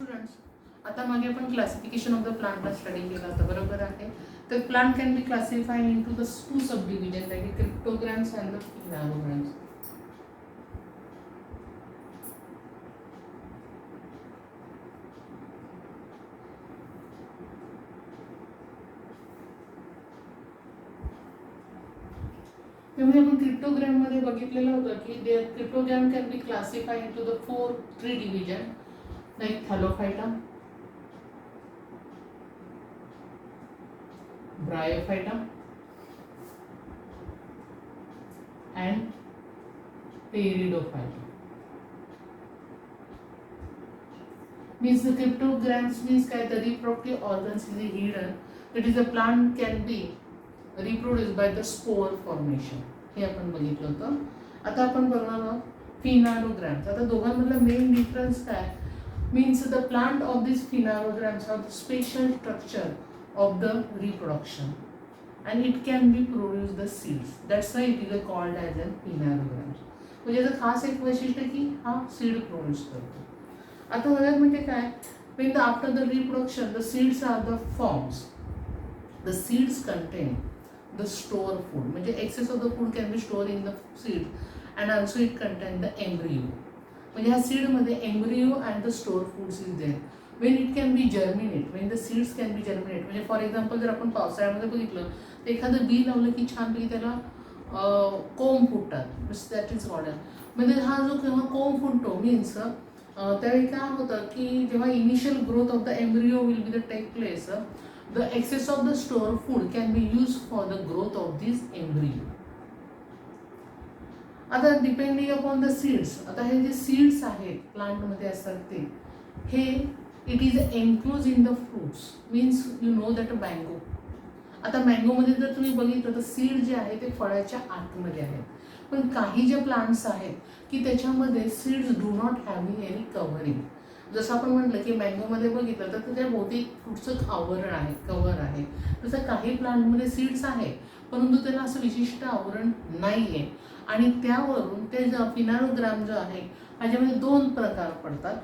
Students, आता मागे आपण क्लासिफिकेशन ऑफ द प्लांटला स्टडी केला होता, बरोबर आहे. तर plant can be classified into the two sub division like cryptograms and the phanerograms. त्यामुळे आपण क्रिप्टोग्राम मध्ये बघितलेलं होतं की cryptogram can be classified into the three division like thallophyta, bryophyta and Pteridophyta. Means the cryptograms means काय, the reproductive organs is hidden, that is the plant can be reproduced by the spore formation. हे आपण बघितलं होतं. आता आपण बघणार आहोत फिनोग्राम्स. आता दोघांमधला मेन डिफरन्स काय, means the plant of these phenograms have the special structure of the reproduction and it can be produce the seeds. That's why it is called as a phenograms. म्हणजे याचं खास एक वैशिष्ट्य की हा सीड प्रोड्यूस करतो. आता सगळ्यात म्हणजे काय, when the after the reproduction the seeds are the forms. The seeds contain the store food. म्हणजे excess of the food can be stored in the seed and also it contain the embryo. म्हणजे ह्या seed मध्ये embryo and the store foods is there. When it can be germinate, when the seeds can be germinate, म्हणजे for example जर आपण पावसाळ्यामध्ये बघितलं तर एखादं बी लावलं की छानपैकी त्याला कोंब फुटतात, दॅट इज मॉडर्न. म्हणजे हा जो केव्हा कोंब फुटतो मीन्स त्यावेळी काय होतं की जेव्हा initial growth of the embryo will be the take place, the access of the store food can be use for the growth of this embryo. आता डिपेंडिंग अपॉन द सीड्स, आता हे जे सीड्स आहेत प्लांटमध्ये असतात ते हे it is enclose in the fruits. Means you know that a mango. आता मँगोमध्ये जर तुम्ही बघितलं तर सीड जे आहे ते फळाच्या आतमध्ये आहेत, पण काही जे प्लांट्स आहेत की त्याच्यामध्ये seeds do not having any covering. जसं आपण म्हटलं की मँगोमध्ये बघितलं तर त्या बहुतेक फ्रूटचं आवरण आहे, कव्हर आहे. तसं काही प्लांटमध्ये सीड्स आहे परंतु त्याला असं विशिष्ट आवरण नाही आहे. आणि त्यावरून ते फिनोग्राम जो आहे ह्याच्यामध्ये दोन प्रकार पडतात.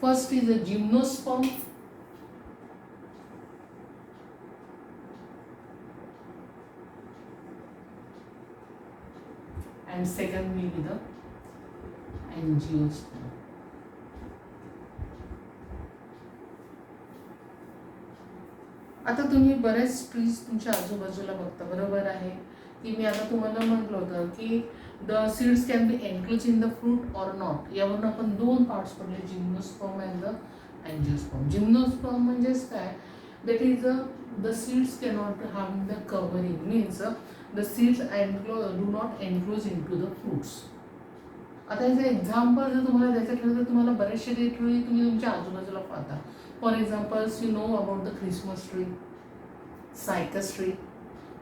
First is a gymnosperm and second will be the angiosperm. आता तुम्ही बरेच ट्रीज तुमच्या आजूबाजूला बघता, बरोबर आहे की मी आता तुम्हाला म्हटलं होतं की the seeds can be enclose in the fruit or not. यावरून आपण दोन पार्ट्स पडले, gymnosperm and the angiosperm. Gymnosperm म्हणजेच काय, that is the seeds cannot have the covering, means the seeds do not enclose into the fruits. आता याचं example जर तुम्हाला द्यायचं ठरलं तर तुम्हाला बरेचसे ट्री तुम्ही तुमच्या आजूबाजूला पाहता. For examples you know about the Christmas tree, cycas tree,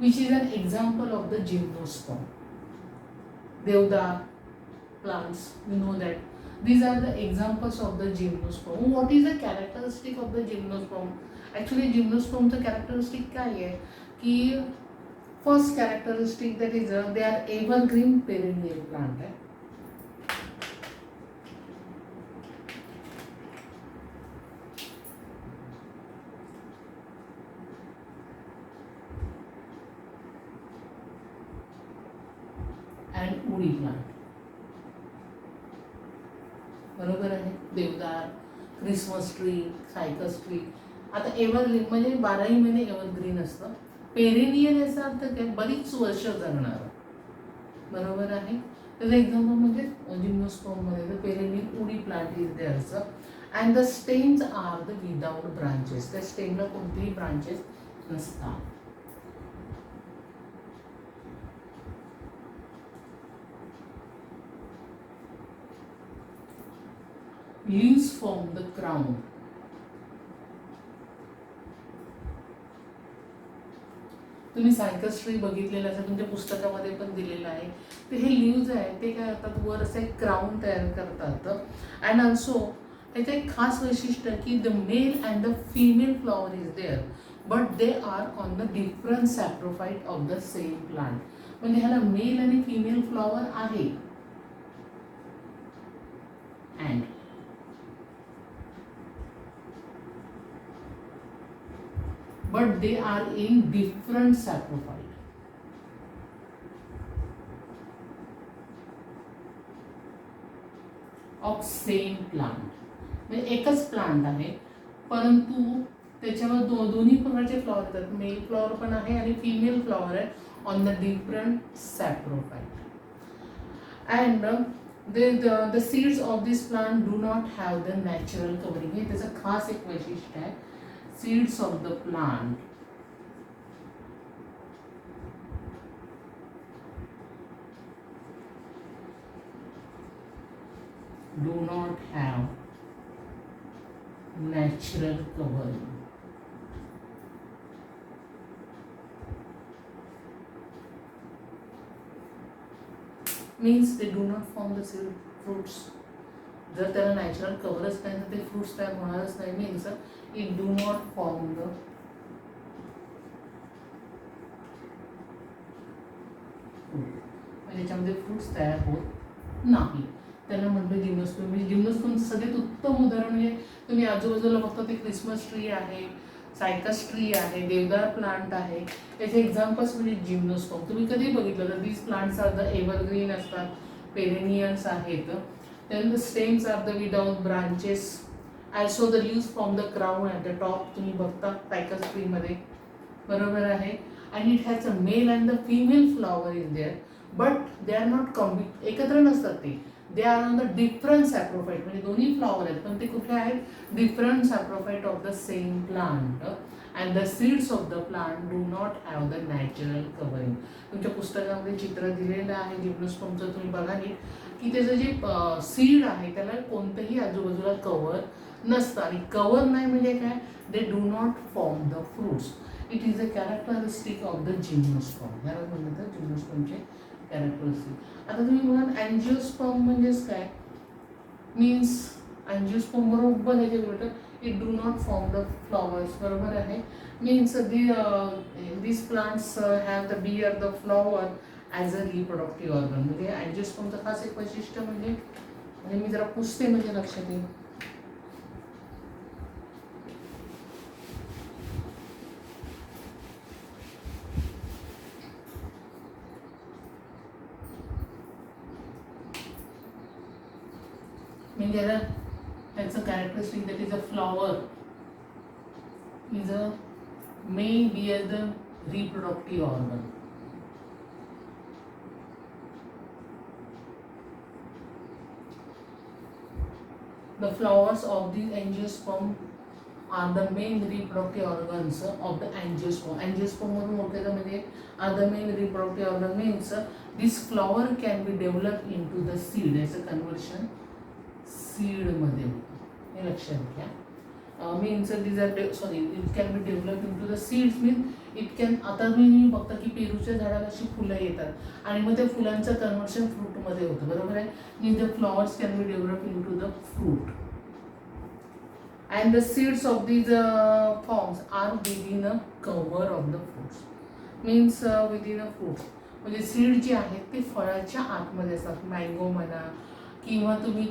which is an example of the gymnosperm. Deodar plants, you know that these are the examples of the gymnosperm. What is the characteristic of the gymnosperm? Actually gymnosperm चं characteristic काय आहे की first characteristic that is they are evergreen perennial plant आहे. and woody plant. बरोबर आहे. देवदार, Christmas tree, cycas tree. आता evergreen म्हणजे 12ही महिने एव्हरग्रीन असतं. पेरेनियल याचा अर्थ काय, बरीच वर्ष जगणार, बरोबर आहे. त्याचं एक्झाम्पल म्हणजे जिम्नोस्पर्ममध्ये the perennial woody plant is there's and the stems are the without branches. त्या स्टेमला कोणतेही ब्रांचेस नसतात. Leaves form the crown. तुम्ही सायकस ट्री बघितलेलं असेल, तुमच्या पुस्तकामध्ये पण दिलेलं आहे. ते हे लीव्ज आहेत ते काय करतात, वर असं एक क्राऊन तयार करतात. अँड ऑल्सो याचं एक खास वैशिष्ट्य की the male and the female flower is there but they are on the different saprophyte of the same plant. म्हणजे ह्याला मेल आणि फिमेल फ्लॉवर आहे. And but they are in different saprophyte. Of same plant. म्हणजे एकच plant आहे परंतु त्याच्यावर दोन्ही प्रकारचे फ्लॉवर येतात. मेल फ्लॉवर पण आहे आणि फिमेल फ्लॉवर आहे on the different saprophyte. And the seeds of this plant do not have the natural covering. हे त्याचं खास एक वैशिष्ट्य आहे. seeds of the plant do not have natural covering. Means they do not form the seed fruits. जर त्याला natural कव्हरच नाही तर ते फ्रुट्स तयार होणारच नाही. Means it do not form the म्हणजे त्याच्यामध्ये फ्रुट्स तयार होत नाही. त्यांना म्हटलं जिम्नोस्पर्म. म्हणजे जिम्नोस्पर्मचं सगळ्यात उत्तम उदाहरण म्हणजे तुम्ही आजूबाजूला बघता ते क्रिसमस ट्री आहे, सायकस ट्री आहे, देवदार प्लांट आहे. याचे एक्झाम्पल्स म्हणजे जिम्नोस्पर्म. तुम्ही कधी बघितलं तर these plants are the evergreen असतात, पेरेनियल्स आहेत. Then the stems are the without branches. Also the leaves from the crown at the top तुम्ही बघता सायकस ट्रीमध्ये. बरोबर आहे. आणि it has a male and the female flower is there but they are not एकत्र नसतात ते. They are on the different saprophyte. म्हणजे दोन्ही फ्लॉवर आहेत पण ते कुठले आहेत? Different saprophyte of the same plant. And the seeds of the plant do not have the natural covering. तुमच्या पुस्तकामध्ये चित्र दिलेलं आहे जिम्नोस्पर्मचं. तुम्ही बघा नीट की त्याचं जे सीड आहे त्याला कोणतंही आजूबाजूला कव्हर नसतं. आणि कव्हर नाही म्हणजे काय? They do not form the fruits. It is a characteristic of the gymnosperm. याला म्हणतात जिम्नोस्पर्मचे कॅरेक्टरिस्टिक. आता तुम्ही म्हणाल अँजिओस्पर्म म्हणजेच काय? मीन्स अँजिओस्पर्म बरोबर ह्याच्या उलट it do not form the flowers. बरोबर आहे. Means this plants have the bear the flower as a reproductive organ. म्हणजे अँजिओस्पर्मचं खास एक वैशिष्ट्य म्हणजे मी जरा पुसते म्हणजे लक्षात येईल. म्हणजे त्याचं characteristic that is a flower is a may bear the reproductive organ. The flowers of the angiosperm are the main reproductive organs of the angiosperm. Angiosperm मधून ओळखायचं म्हणजे are the main reproductive organ means this flower can be developed into the seed. याचं conversion seed मध्ये होतं. हे लक्षात घ्या. Means these are it can be developed into the seeds means it can. आता तुम्ही बघता की पेरूच्या झाडाला अशी फुलं येतात आणि मग त्या फुलांचं कन्व्हर्शन फ्रूटमध्ये होतं. बरोबर आहे. Means the flowers can be develop into the fruit. And the seeds of these forms are within a cover of the fruits. Means within a fruit. म्हणजे सीड जे आहेत ते फळाच्या आतमध्ये असतात. मँगो म्हणा किंवा तुम्ही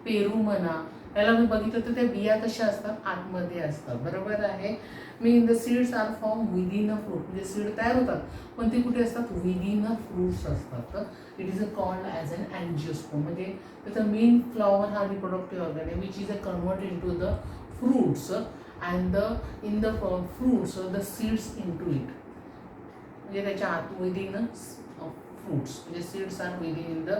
पेरू म्हणा याला मी बघितलं तर त्या बिया कशा असतात? आतमध्ये असतात. बरोबर आहे. Mean the seeds are form within a fruit. म्हणजे सीड तयार होतात पण ते कुठे असतात? विदिन अ फ्रूट्स असतात. It is a called as an angiosperm. म्हणजे त्याचा मेन फ्लॉवर हा रिप्रोडक्टिव्ह ऑर्गन आहे which is a convert in to the fruits and in the fruits the seeds in to it. म्हणजे त्याच्या आत within fruits. The seeds are within in the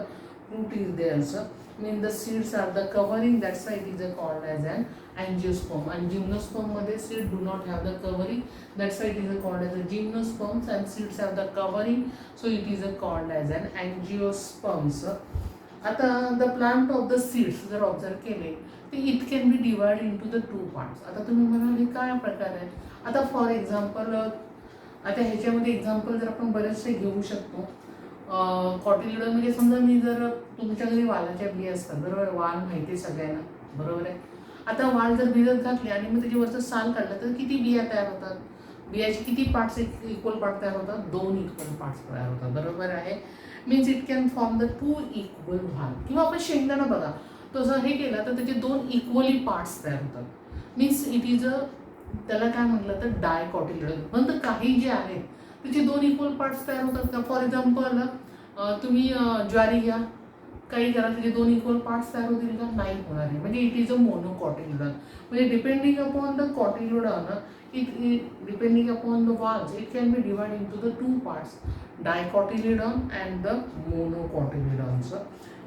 fruit is there. So mean the seeds are the covering. That's why it is called as an angiosperm. And gymnosperm मध्ये seed do not have the covering. That's why it is called as a gymnosperms. And seeds have the covering. So it is called as an angiosperms. आता the plant of the seeds जर observe केले तर it can be divided into the two parts. आता तुम्ही म्हणाल हे काय प्रकार आहे? आता फॉर एक्झाम्पल आता ह्याच्यामध्ये एक्झाम्पल जर आपण बरेचसे घेऊ शकतो. कॉटिलिडन म्हणजे समजा मी जर तुमच्या घरी वालाच्या बिया असतात. बरोबर. वाल माहिती आहे सगळ्यांना. बरोबर आहे. आता वाल जर भिजत घातले आणि मग त्याच्यावरचं साल काढलं तर किती बिया तयार होतात? बियाचे किती पार्ट्स इक्वल पार्ट तयार होतात? 2 इक्वल पार्ट्स तयार होतात. बरोबर आहे. Means it can form the 2 equal भाग. किंवा आपण शेंगदाणा बघा तसं हे केलं तर त्याचे 2 इक्वली पार्ट्स तयार होतात. मीन्स इट इज अ त्याला काय म्हटलं तर डायकॉटिलिडॉन. नंतर काही जे आहेत त्याचे दोन इक्वल पार्ट्स तयार होतात का? फॉर एक्झाम्पल तुम्ही ज्वारी घ्या, काही करा, त्याचे दोन इक्वल पार्ट्स तयार होतील का? नाही होणार आहे. म्हणजे इट इज अ मोनोकॉटिलिडॉन. म्हणजे depending upon the cotyledon, it depending upon the valves, it can be divided into the two parts, dicotyledon and the monocotyledons.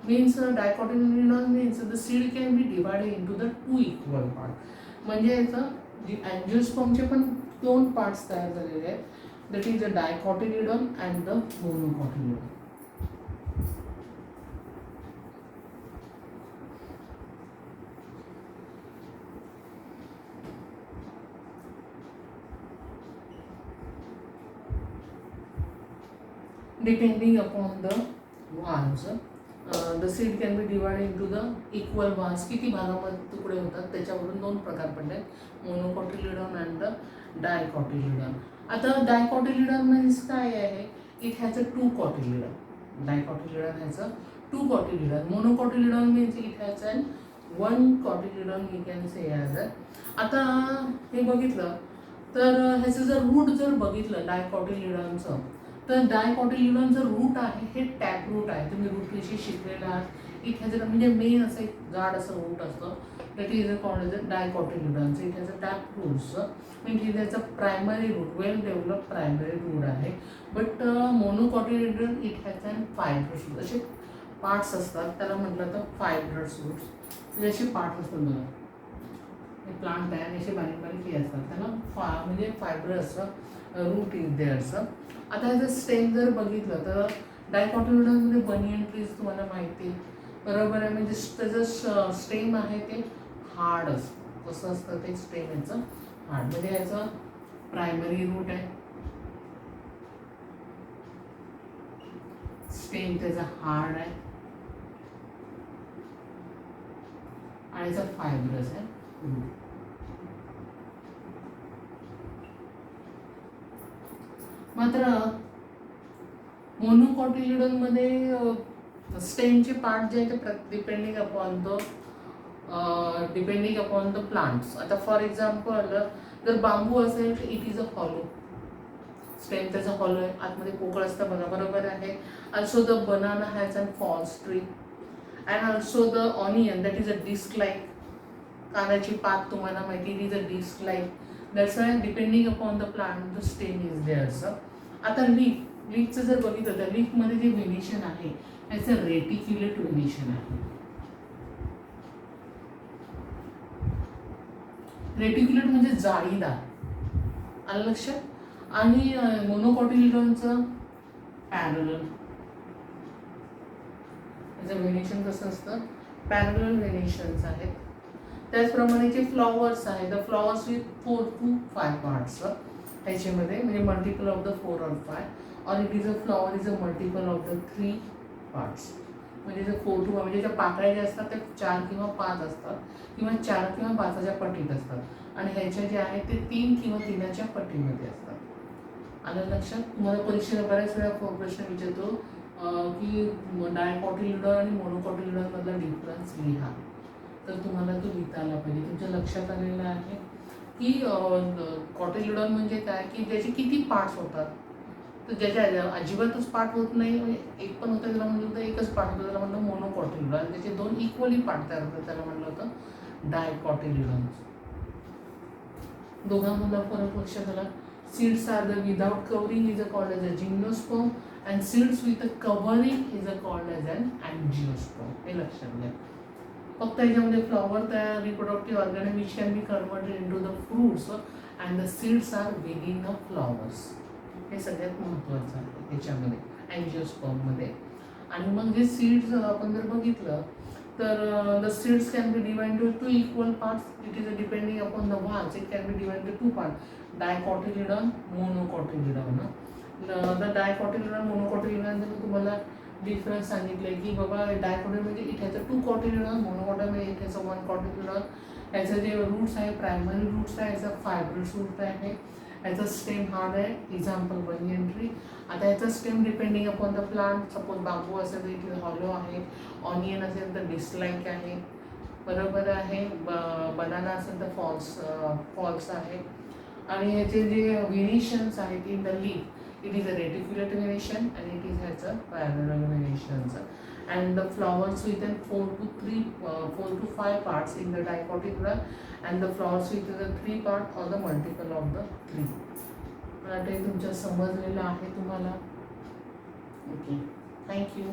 Means dicotyledon means the seed can be divided into the two equal parts. म्हणजे याचं जे अँजिओस्पर्मचे पण दोन parts तयार झालेले आहेत, that is the dicotyledon and the monocotyledon. Depending upon the valves, the seed can be divided into the equal valves. किती भागामध्ये तुकडे होतात त्याच्यावरून दोन प्रकार पडले, मोनोकॉटिलिडॉन अँड द डायकॉटिलिडॉन. आता डायकॉटिलिडॉन मीन्स काय आहे? It has a two cotyledon. Dicotyledon has a two cotyledon. Monocotyledon means it has an one cotyledon, we can say as a. आता हे बघितलं तर ह्याचं जर रूट जर बघितलं डायकॉटिलिडॉनचं, तर डायकॉटिलिडॉनचं रूट आहे हे टॅप रूट आहे. तुम्ही रूट विषयी शिकलेला आहात. इट हॅज अ म्हणजे मेन असं एक जाड असं रूट असतं, that is a called as a डायकॉटिलिडॉनचं. It has a tap roots, म्हणजे त्याचा primary root well develop primary root आहे. But monocotyledon it has an fibrous root. असे पार्ट्स असतात, त्याला म्हटलं तर फायब्रस रूट्स. म्हणजे असे पार्ट असतात बघा, हे प्लांट आहे, असे बारीक बारीक हे असतात, त्याला म्हणजे फायब्रस रूट इज देअर्स. आता ह्याचं स्टेम जर बघितलं तर डायकॉटिलिडॉनमध्ये बनियन ट्रीज तुम्हाला माहिती आहे, बरोबर आहे. म्हणजे त्याचं स्टेम आहे ते हार्ड असतं. कसं असतं ते स्टेम याचं? हार्ड. म्हणजे याचं प्रायमरी रूट आहे, स्टेम त्याचा हार्ड आहे आणि याचा फायब्रस आहे. मात्र मोनोकॉटिलिडॉनमध्ये स्टेमचे पार्ट जे आहे ते डिपेंडिंग अपॉन द प्लांट्स. आता फॉर एक्झाम्पल जर बांबू असेल तर it is a hollow. Stem त्याचा हॉलो आहे, आतमध्ये पोकळ असतं बघा, बरोबर आहे. Also the banana has an false tree and also the onion, that is a disk like. कांद्याची पात तुम्हाला माहिती, it is a disk like. That's why depending upon the plant the stem is there's. आता लीफचं जर बघितलं तर लीफमध्ये जे व्हेनिशन आहे त्याचं रेटिक्युलेट व्हेनिशन आहे. रेटिक्युलेट म्हणजे जाळीदार, आलं लक्षात. आणि मोनोकॉटिलिडॉनचं पॅरलल. त्याचं व्हेनिशन कसं असतं? पॅरलल व्हेनिशन्स आहेत. त्याचप्रमाणे जे फ्लॉवर्स आहेत, the flowers with 4 to 5 parts ह्याच्यामध्ये, म्हणजे मल्टिपल ऑफ द 4 or 5, और it is a flower is a multiple of the 3 parts. म्हणजे जर 4 to 5 म्हणजे ज्या पाकळ्या ज्या असतात त्या 4 किंवा 5 असतात, किंवा 4 किंवा 5च्या पट्टीत असतात, आणि ह्याच्या ज्या आहेत ते 3 किंवा 3च्या पट्टीमध्ये असतात. आलं लक्षात. तुम्हाला परीक्षेला बऱ्याच वेळा प्रश्न विचारतो की डायकॉटिलिडॉन आणि मोनोकॉटिलिडॉन मधला डिफरन्स लिहा, तर तुम्हाला तो लिहिता आला पाहिजे. तुमच्या लक्षात आलेलं आहे की कॉटिलिडॉन म्हणजे काय, की ज्याचे किती पार्ट्स होतात, तर ज्याच्या अजिबातच पार्ट होत नाही, म्हणजे एक पण होतं त्याला म्हणलं होतं एकच पार्ट होतं, त्याला म्हणलं मोनोकॉटिलिडॉन. त्याचे दोन इक्वली पार्ट तयार होतात, त्याला म्हणलं होतं डायकॉटिलिडॉन. दोघांमधला फरक लक्षात आला. Seeds are the without covering is a called as a gymnosperm, and seeds with a covering is a called as an angiosperm. हे लक्षात घ्या. फक्त याच्यामध्ये फ्लॉवर तयार, reproductive organ which can be converted into the fruits, and the seeds are within the flowers. हे सगळ्यात महत्त्वाचं आहे याच्यामध्ये, अँजिओस्पर्ममध्ये. आणि मग हे सीड्स आपण जर बघितलं तर the seeds can be divide to 2 equal parts. It is depending upon the valves, it can be divide to 2 parts, dicotyledon, monocotyledon. The dicotyledon, monocotyledon जर तुम्हाला डिफरन्स सांगितलं की बाबा डायकॉटिलिडॉन म्हणजे it has a 2 cotyledon, monocotyledon म्हणजे it has a 1 cotyledon. याचं जे roots आहे प्रायमरी रूट्स आहे, याचा फायब्रस रूट आहे, याचा स्टेम हार्ड आहे, एक्झाम्पल बनियन ट्री. आता याचा stem depending upon the plant, suppose bamboo असेल तर इथे हॉलो आहे, ऑनियन असेल तर डिस्लाइक आहे, बरोबर आहे. बनाना असेल तर फॉल्स आहे. आणि याचे जे व्हेरिएशन्स आहेत in the leaf, it is a reticulate variation and it is has a parallel variations. And the flowers with 4 to 5 parts in the dicotyledon, and the flowers with the 3 part or the multiple of the 3. मला ते तुमच्या समजलेलं आहे तुम्हाला. Okay, thank you.